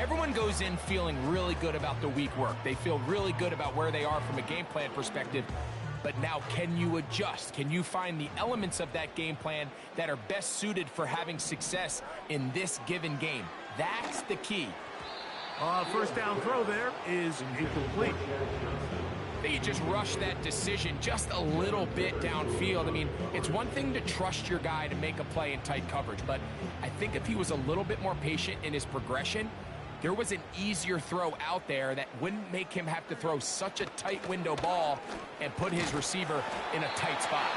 Everyone goes in feeling really good about the week work. They feel really good about where they are from a game plan perspective. But now, can you adjust? Can you find the elements of that game plan that are best suited for having success in this given game? That's the key. First down throw there is incomplete. They just rushed that decision just a little bit downfield. I mean, it's one thing to trust your guy to make a play in tight coverage, but I think if he was a little bit more patient in his progression, there was an easier throw out there that wouldn't make him have to throw such a tight window ball and put his receiver in a tight spot.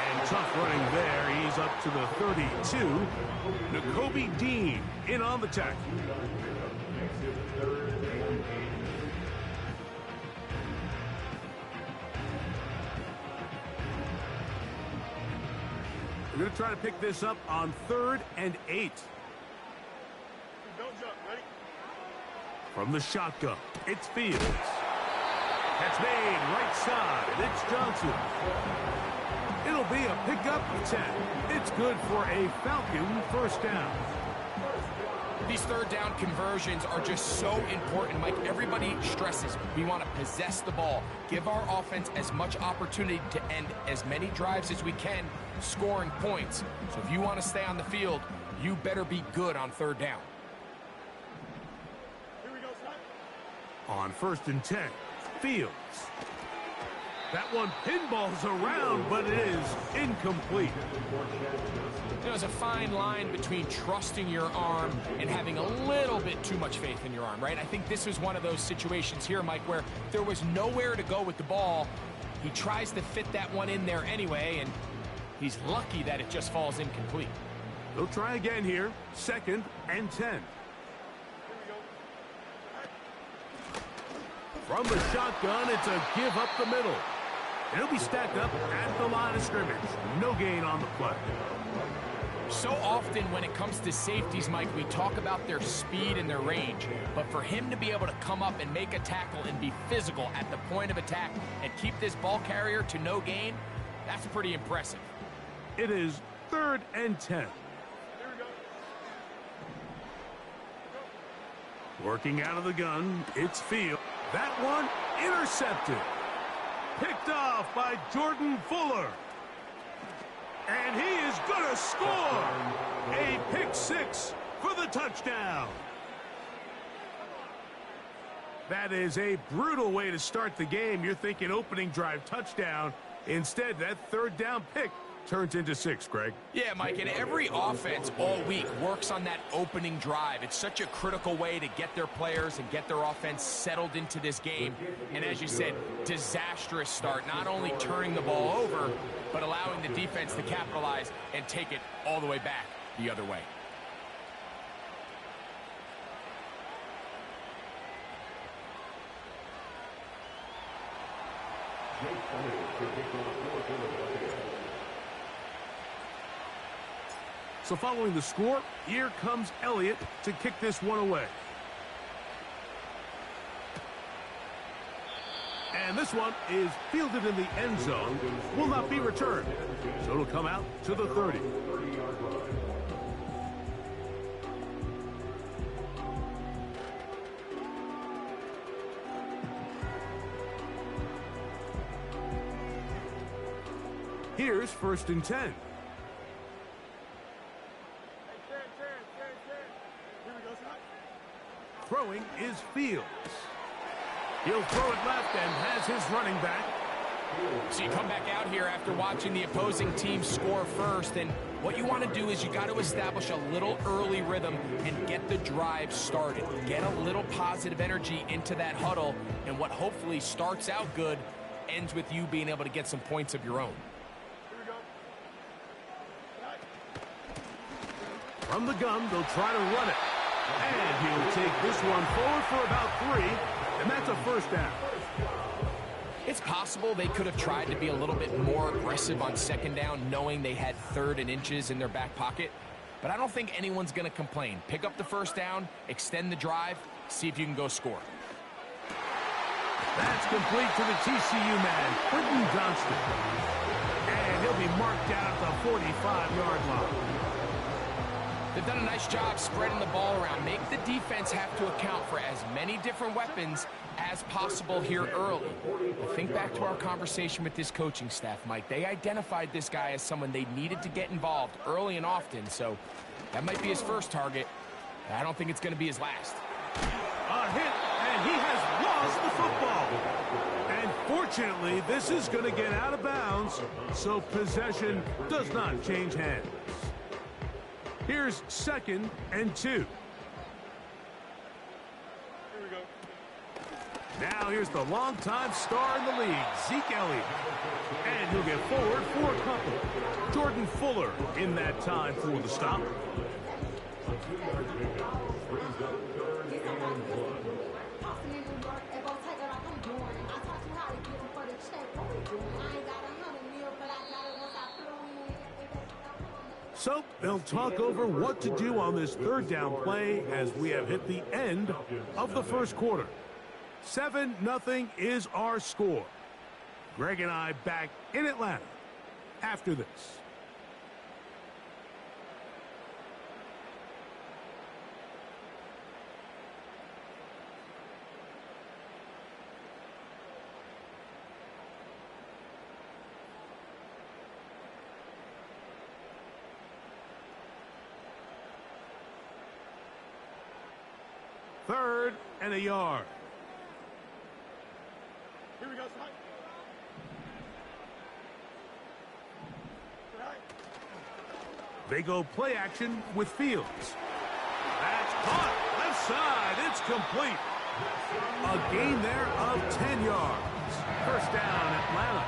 And tough running there. He's up to the 32. N'Kobe Dean in on the tackle. We're going to try to pick this up on 3rd and 8. Don't jump, ready? From the shotgun, it's Fields. That's made right side. It's Johnson. It'll be a pickup 10. It's good for a Falcon first down. These third down conversions are just so important, Mike. Everybody stresses we want to possess the ball, give our offense as much opportunity to end as many drives as we can, scoring points. So if you want to stay on the field, you better be good on third down. Here we go, Scott. On 1st and 10, Fields. That one pinballs around, but it is incomplete. There's a fine line between trusting your arm and having a little bit too much faith in your arm, right? I think this was one of those situations here, Mike, where there was nowhere to go with the ball. He tries to fit that one in there anyway, and he's lucky that it just falls incomplete. They'll try again here. 2nd and 10. From the shotgun, it's a give up the middle. It'll be stacked up at the line of scrimmage. No gain on the play. So often when it comes to safeties, Mike, we talk about their speed and their range. But for him to be able to come up and make a tackle and be physical at the point of attack and keep this ball carrier to no gain, that's pretty impressive. It is 3rd and 10. Working out of the gun, it's Field. That one intercepted. Picked off by Jordan Fuller. And he is going to score. A pick 6 for the touchdown. That is a brutal way to start the game. You're thinking opening drive touchdown. Instead, that 3rd down pick turns into 6, Greg. Yeah, Mike, and every offense all week works on that opening drive. It's such a critical way to get their players and get their offense settled into this game. And as you said, disastrous start, not only turning the ball over, but allowing the defense to capitalize and take it all the way back the other way. So following the score, here comes Elliott to kick this one away. And this one is fielded in the end zone, will not be returned. So it'll come out to the 30. Here's 1st and 10. Throwing is Fields. He'll throw it left and has his running back. So you come back out here after watching the opposing team score first, and what you want to do is you got to establish a little early rhythm and get the drive started. Get a little positive energy into that huddle, and what hopefully starts out good ends with you being able to get some points of your own. From the gun, they'll try to run it. And he'll take this one forward for about 3, and that's a 1st down. It's possible they could have tried to be a little bit more aggressive on 2nd down, knowing they had 3rd and inches in their back pocket. But I don't think anyone's going to complain. Pick up the 1st down, extend the drive, see if you can go score. That's complete to the TCU man, Quentin Johnston. And he'll be marked down at the 45-yard line. They've done a nice job spreading the ball around. Make the defense have to account for as many different weapons as possible here early. But think back to our conversation with this coaching staff, Mike. They identified this guy as someone they needed to get involved early and often, so that might be his first target. I don't think it's going to be his last. A hit, and he has lost the football. And fortunately, this is going to get out of bounds, so possession does not change hands. Here's 2nd and 2. Here we go. Now here's the longtime star in the league, Zeke Elliott. And he'll get forward for a couple. Jordan Fuller in that time for the stop. So they'll talk over what to do on this 3rd down play as we have hit the end of the first quarter. 7-0 is our score. Greg and I back in Atlanta after this. Third and a yard. Here we go, Snipe. They go play action with Fields. That's caught. Left side. It's complete. A gain there of 10 yards. First down, Atlanta.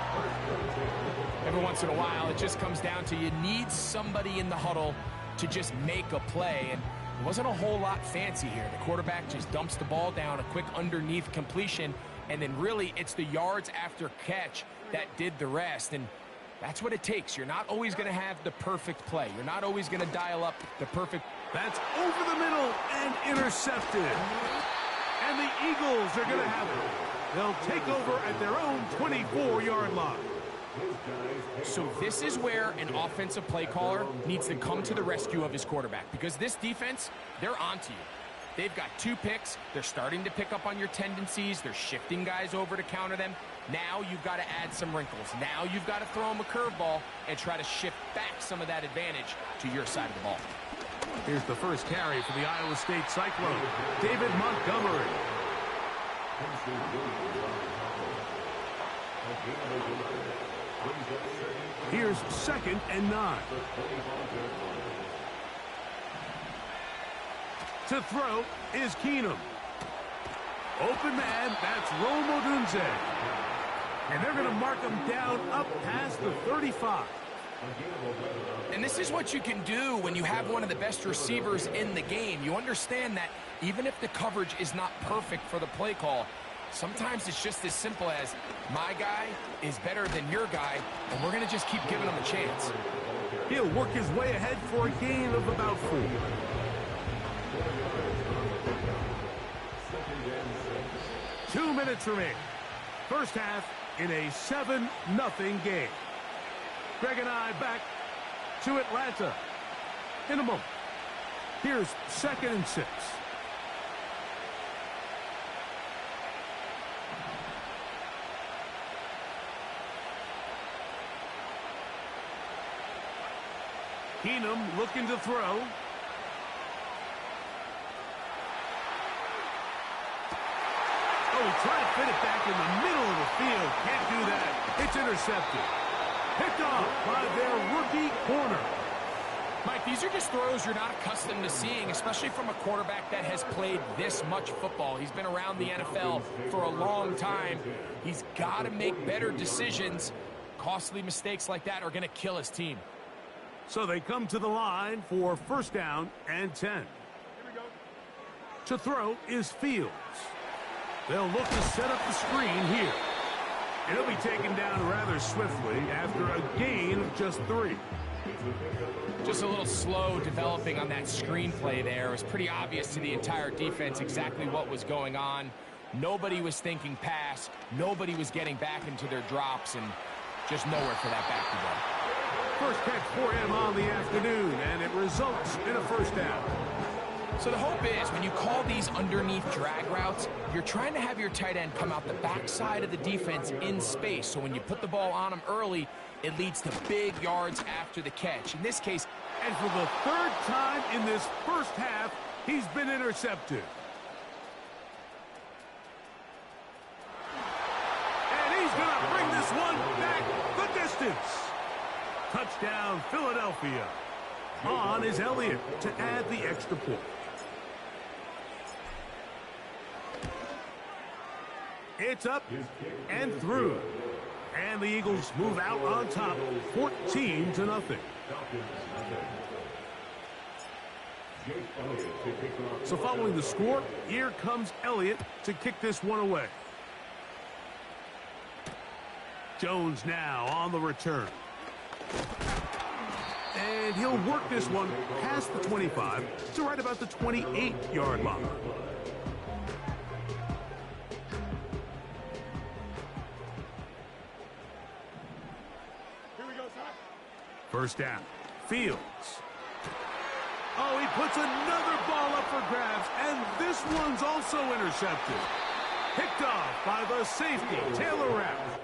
Every once in a while, it just comes down to you need somebody in the huddle to just make a play. And it wasn't a whole lot fancy here. The quarterback just dumps the ball down, a quick underneath completion, and then really it's the yards after catch that did the rest. And that's what it takes. You're not always going to have the perfect play. You're not always going to dial up the perfect. That's over the middle and intercepted. And the Eagles are going to have it. They'll take over at their own 24-yard line. So this is where an offensive play caller needs to come to the rescue of his quarterback, because this defense, they're onto you. They've got 2 picks. They're starting to pick up on your tendencies. They're shifting guys over to counter them. Now you've got to add some wrinkles. Now you've got to throw them a curveball and try to shift back some of that advantage to your side of the ball. Here's the first carry for the Iowa State Cyclone, David Montgomery. Here's 2nd and 9. To throw is Keenum. Open man, that's Rome Odunze. And they're going to mark him down up past the 35. And this is what you can do when you have one of the best receivers in the game. You understand that even if the coverage is not perfect for the play call, sometimes it's just as simple as my guy is better than your guy, and we're going to just keep giving him a chance. He'll work his way ahead for a gain of about 4. Two minutes remaining. First half in a 7-0 game. Greg and I back to Atlanta in a moment. Here's 2nd and 6. Keenum looking to throw. Oh, he tried to fit it back in the middle of the field. Can't do that. It's intercepted. Picked off by their rookie corner. Mike, these are just throws you're not accustomed to seeing, especially from a quarterback that has played this much football. He's been around the NFL for a long time. He's got to make better decisions. Costly mistakes like that are going to kill his team. So they come to the line for first down and 10. Here we go. To throw is Fields. They'll look to set up the screen here. And he'll be taken down rather swiftly after a gain of just 3. Just a little slow developing on that screenplay there. It was pretty obvious to the entire defense exactly what was going on. Nobody was thinking pass. Nobody was getting back into their drops, and just nowhere for that back to go. First catch for him on the afternoon, and it results in a first down. So the hope is when you call these underneath drag routes, you're trying to have your tight end come out the backside of the defense in space. So when you put the ball on him early, it leads to big yards after the catch. In this case, and for the third time in this first half, he's been intercepted. And he's going to bring this one back the distance. Touchdown, Philadelphia. On is Elliott to add the extra point. It's up and through. And the Eagles move out on top, 14-0. So following the score, here comes Elliott to kick this one away. Jones now on the return. And he'll work this one past the 25 to right about the 28-yard line. Here we go, son. First down. Fields. Oh, he puts another ball up for grabs, and this one's also intercepted. Picked off by the safety, Taylor Rapp.